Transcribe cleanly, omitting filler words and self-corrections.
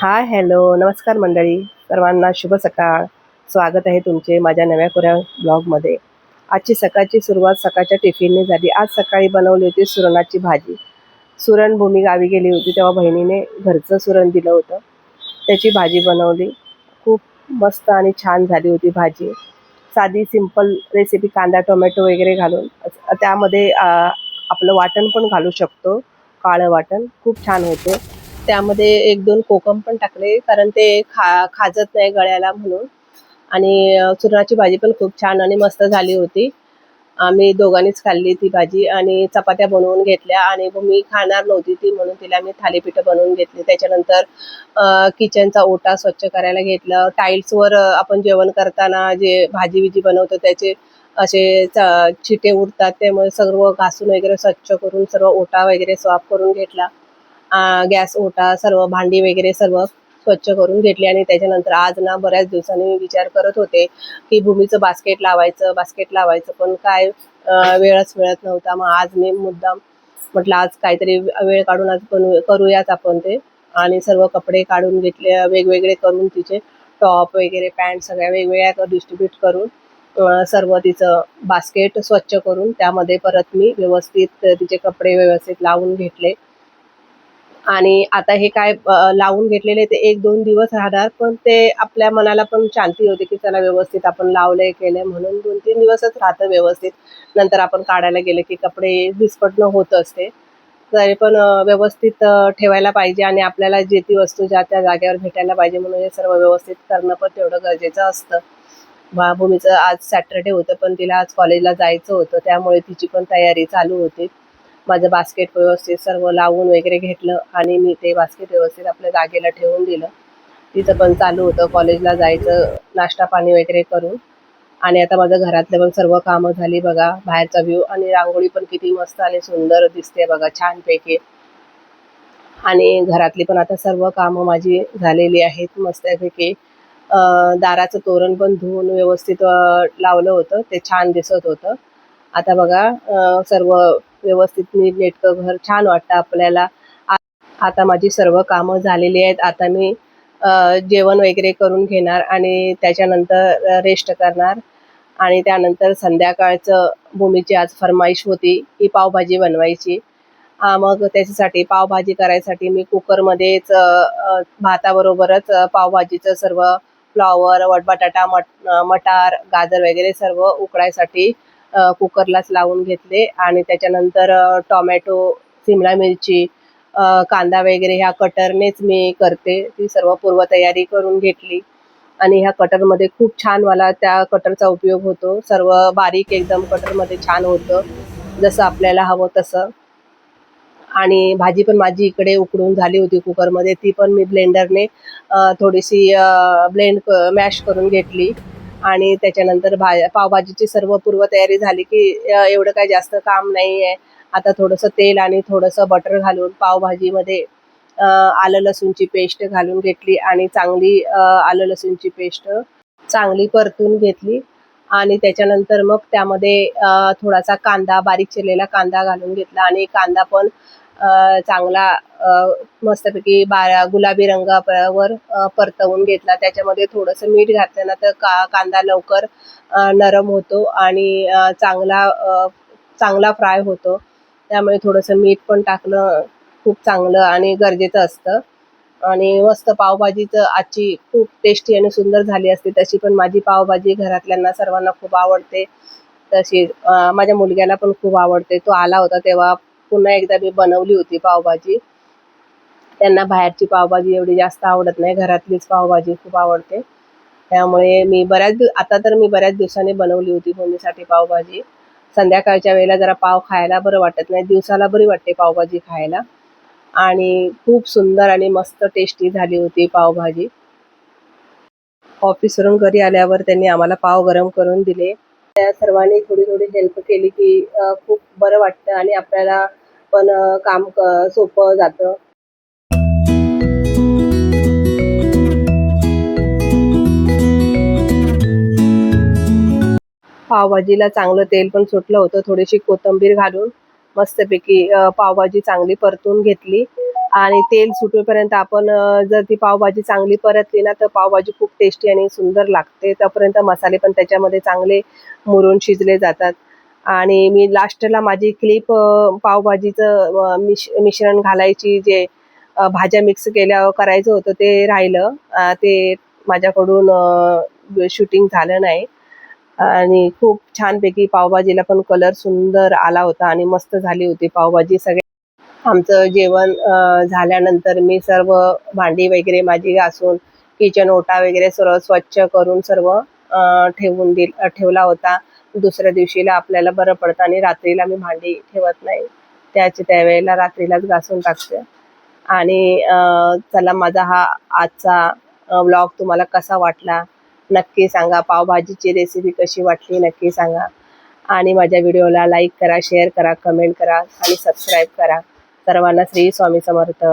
Hi hello नमस्कार मंडळी, सर्वांना शुभ सकाळ. स्वागत आहे तुमचे माझ्या नव्या कोऱ्या ब्लॉगमध्ये. आजची सकाळची सुरुवात सकाळच्या टिफिनने झाली. आज सकाळी बनवली होती सुरणाची भाजी. सुरण भूमी गावी गेली होती तेव्हा बहिणीने घरचं सुरण दिलं होतं, त्याची भाजी बनवली. खूप मस्त आणि छान झाली होती भाजी. साधी सिंपल रेसिपी, कांदा टोमॅटो वगैरे घालून. त्यामध्ये आपलं वाटण पण घालू शकतो, काळं वाटण खूप छान होते. त्यामध्ये एक दोन कोकम पण टाकले, कारण ते खाजत नाही गळ्याला म्हणून. आणि सुरणाची भाजी पण खूप छान आणि मस्त झाली होती. आम्ही दोघांनीच खाल्ली ती भाजी आणि चपात्या बनवून घेतल्या. आणि मी खाणार नव्हती ती, म्हणून तिला मी थालीपीठ बनवून घेतली. त्याच्यानंतर किचनचा ओटा स्वच्छ करायला घेतलं. टाईल्सवर आपण जेवण करताना जे भाजी विजी बनवतो त्याचे असे चिटे उडतात, त्यामुळे सर्व घासून वगैरे स्वच्छ करून सर्व ओटा वगैरे साफ करून घेतला. गॅस ओटा सर्व भांडी वगैरे सर्व स्वच्छ करून घेतली. आणि त्याच्यानंतर आज ना बऱ्याच दिवसांनी मी विचार करत होते की भूमीचं बास्केट लावायचं, पण काय वेळच मिळत नव्हता. मग आज मी मुद्दाम म्हटलं आज काहीतरी वेळ काढून आज करूयाच आपण ते. आणि सर्व कपडे काढून घेतले, वेगवेगळे करून तिचे टॉप वगैरे पॅन्ट सगळ्या वेगवेगळ्या डिस्ट्रीब्यूट करून सर्व तिचं बास्केट स्वच्छ करून त्यामध्ये परत मी व्यवस्थित तिचे कपडे व्यवस्थित लावून घेतले. आणि आता हे काय लावून घेतलेले ते 1-2 दिवस राहणार, पण ते आपल्या मनाला पण शांती होते की चला व्यवस्थित आपण लावलंय केलंय म्हणून. 2-3 दिवसच राहतं व्यवस्थित, नंतर आपण काढायला गेले की कपडे विस्कटणं होत असते. तरी पण व्यवस्थित ठेवायला पाहिजे आणि आपल्याला जे ती वस्तू ज्या त्या जागेवर भेटायला पाहिजे, म्हणून हे सर्व व्यवस्थित करणं पण तेवढं गरजेचं असतं. भूमीचं आज सॅटर्डे होतं, पण तिला आज कॉलेजला जायचं होतं, त्यामुळे तिची पण तयारी चालू होती. माझं बास्केट व्यवस्थित सर्व लावून वगैरे घेतलं आणि मी ते बास्केट व्यवस्थित आपल्या जागेला ठेवून दिलं. तिचं पण चालू होतं कॉलेजला जायचं, नाश्ता पाणी वगैरे करून. आणि आता माझं घरातलं पण सर्व कामं झाली बघा. बाहेरचा व्ह्यू आणि रांगोळी पण किती मस्त आणि सुंदर दिसते बघा, छानपैकी. आणि घरातली पण आता सर्व कामं माझी झालेली आहेत मस्तपैकी. दाराचं तोरण पण धुवून व्यवस्थित लावलं होतं, ते छान दिसत होतं. आता बघा सर्व व्यवस्थित नीटनेटकं घर छान वाटतं आपल्याला. आता माझी सर्व कामं झालेली आहेत. आता मी जेवण वगैरे करून घेणार आणि त्याच्यानंतर रेस्ट करणार. आणि त्यानंतर संध्याकाळचं भूमीची आज फरमाईश होती की पावभाजी बनवायची. मग त्याच्यासाठी पावभाजी करायसाठी मी कुकरमध्येच भाताबरोबरच पावभाजीचं सर्व फ्लॉवर, बटाटा, मटार, गाजर वगैरे सर्व उकळायसाठी कुकरलाच लावून घेतले. आणि त्याच्यानंतर टोमॅटो, सिमला मिरची, कांदा वगैरे ह्या कटरनेच मी करते, ती सर्व पूर्वतयारी करून घेतली. आणि ह्या कटरमध्ये खूप छान मला त्या कटरचा उपयोग होतो. सर्व बारीक एकदम कटरमध्ये छान होतं, जसं आपल्याला हवं तसं. आणि भाजी पण माझी इकडे उकडून झाली होती कुकरमध्ये, ती पण मी ब्लेंडरने थोडीशी मॅश करून घेतली. आणि त्याच्यानंतर पावभाजीची सर्व पूर्वतयारी झाली की एवढं काही जास्त काम नाही आहे. आता थोडंसं तेल आणि थोडंसं बटर घालून पावभाजीमध्ये आलं लसूणची पेस्ट घालून घेतली आणि चांगली आलं लसूणची पेस्ट चांगली परतून घेतली. आणि त्याच्यानंतर मग त्यामध्ये थोडासा कांदा, बारीक चिरलेला कांदा घालून घेतला. आणि कांदा पण चांगला मस्तपैकी गुलाबी रंगावर परतवून घेतला. त्याच्यामध्ये थोडंसं मीठ घातलं ना तर कांदा लवकर नरम होतो आणि चांगला फ्राय होतो. त्यामुळे थोडंसं मीठ पण टाकणं खूप चांगलं आणि गरजेचं असतं. आणि मस्त पावभाजीचं आजची खूप टेस्टी आणि सुंदर झाली असते. तशी पण माझी पावभाजी घरातल्यांना सर्वांना खूप आवडते. तशी माझ्या मुलग्याला पण खूप आवडते. तो आला होता तेव्हा पुन्हा एकदा मी बनवली होती पावभाजी. त्यांना बाहेरची पावभाजी एवढी जास्त आवडत नाही, घरातलीच पावभाजी खूप आवडते. त्यामुळे आता तर मी बऱ्याच दिवसांनी बनवली होती भूमीसाठी पावभाजी. संध्याकाळच्या वेळेला जरा पाव खायला बरं वाटत नाही, दिवसाला बरी वाटते पावभाजी खायला. आणि खूप सुंदर आणि मस्त टेस्टी झाली होती पावभाजी. ऑफिसवरून घरी आल्यावर त्यांनी आम्हाला पाव गरम करून दिले. त्या सर्वांनी थोडी थोडी हेल्प केली की खूप बरं वाटतं आणि आपल्याला पण काम सोपं जातं. पावभाजीला चांगलं तेल पण सुटलं होतं. थोडीशी कोथिंबीर घालून मस्तपैकी पावभाजी चांगली परतून घेतली आणि तेल सुटेपर्यंत आपण जर ती पावभाजी चांगली परतली ना तर पावभाजी खूप टेस्टी आणि सुंदर लागते. तोपर्यंत मसाले पण त्याच्यामध्ये चांगले मुरून शिजले जातात. आणि मी लास्टला माझी क्लिप पावभाजीचं मिश्रण घालायची, जे भाज्या मिक्स केल्यावर करायचं होतं ते राहिलं. ते माझ्याकडून शूटिंग झालं नाही. आणि खूप छानपैकी पावभाजीला पण कलर सुंदर आला होता आणि मस्त झाली होती पावभाजी. आमचं जेवण झाल्यानंतर मी सर्व भांडी वगैरे माझी घासून किचन ओटा वगैरे सर्व स्वच्छ करून सर्व ठेवला होता. दुसऱ्या दिवशीला आपल्याला बरं पडतं आणि रात्रीला मी भांडी ठेवत नाही, त्यावेळेला रात्रीलाच घासून टाकते. आणि चला, माझा हा आजचा व्लॉग तुम्हाला कसा वाटला नक्की सांगा. पावभाजीची रेसिपी कशी वाटली नक्की सांगा. आणि माझ्या व्हिडिओला लाईक करा, शेअर करा, कमेंट करा आणि सबस्क्राईब करा. सर्वांना श्री स्वामी समर्थ.